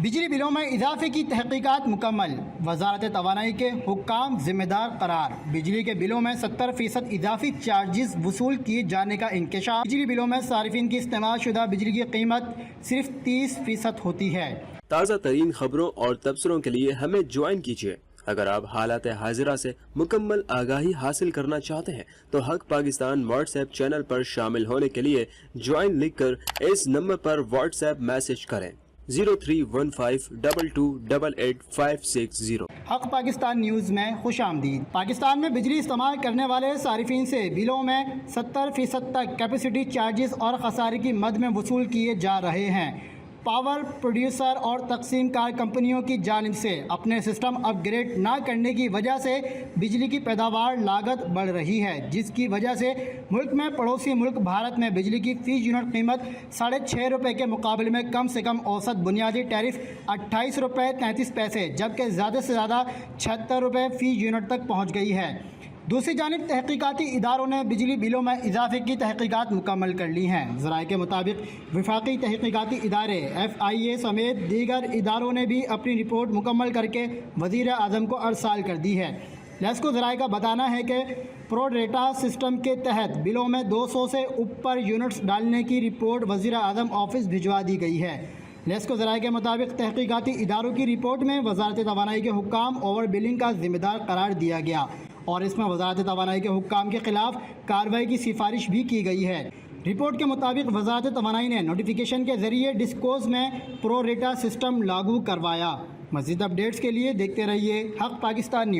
بجلی بلوں میں اضافے کی تحقیقات مکمل، وزارت توانائی کے حکام ذمہ دار قرار۔ بجلی کے بلوں میں 70% اضافی چارجز وصول کیے جانے کا انکشاف۔ بجلی بلوں میں صارفین کی استعمال شدہ بجلی کی قیمت صرف 30% ہوتی ہے۔ تازہ ترین خبروں اور تبصروں کے لیے ہمیں جوائن کیجیے۔ اگر آپ حالات حاضرہ سے مکمل آگاہی حاصل کرنا چاہتے ہیں تو حق پاکستان واٹس ایپ چینل پر شامل ہونے کے لیے جوائن لکھ کر اس نمبر پر واٹس ایپ میسج کریں 031522888560۔ حق پاکستان نیوز میں خوش آمدید۔ پاکستان میں بجلی استعمال کرنے والے صارفین سے بلوں میں 70% تک کیپیسٹی چارجز اور خسارے کی مد میں وصول کیے جا رہے ہیں۔ پاور پروڈیوسر اور تقسیم کار کمپنیوں کی جانب سے اپنے سسٹم اپ گریڈ نہ کرنے کی وجہ سے بجلی کی پیداوار لاگت بڑھ رہی ہے، جس کی وجہ سے ملک میں پڑوسی ملک بھارت میں بجلی کی فی یونٹ قیمت 6.5 روپے کے مقابلے میں کم سے کم اوسط بنیادی ٹیرف 28 روپے 33 پیسے جبکہ زیادہ سے زیادہ 76 روپے فی یونٹ تک پہنچ گئی ہے۔ دوسری جانب تحقیقاتی اداروں نے بجلی بلوں میں اضافے کی تحقیقات مکمل کر لی ہیں۔ ذرائع کے مطابق وفاقی تحقیقاتی ادارے FIA سمیت دیگر اداروں نے بھی اپنی رپورٹ مکمل کر کے وزیر اعظم کو ارسال کر دی ہے۔ لیسکو ذرائع کا بتانا ہے کہ پرو ریٹا سسٹم کے تحت بلوں میں 200 سے اوپر یونٹس ڈالنے کی رپورٹ وزیر اعظم آفس بھجوا دی گئی ہے۔ لیسکو ذرائع کے مطابق تحقیقاتی اداروں کی رپورٹ میں وزارت توانائی کے حکام اوور بلنگ کا ذمہ دار قرار دیا گیا اور اس میں وزارت توانائی کے حکام کے خلاف کارروائی کی سفارش بھی کی گئی ہے۔ رپورٹ کے مطابق وزارت توانائی نے نوٹیفیکیشن کے ذریعے ڈسکوز میں پرو ریٹا سسٹم لاگو کروایا۔ مزید اپڈیٹس کے لیے دیکھتے رہیے حق پاکستان نیوز۔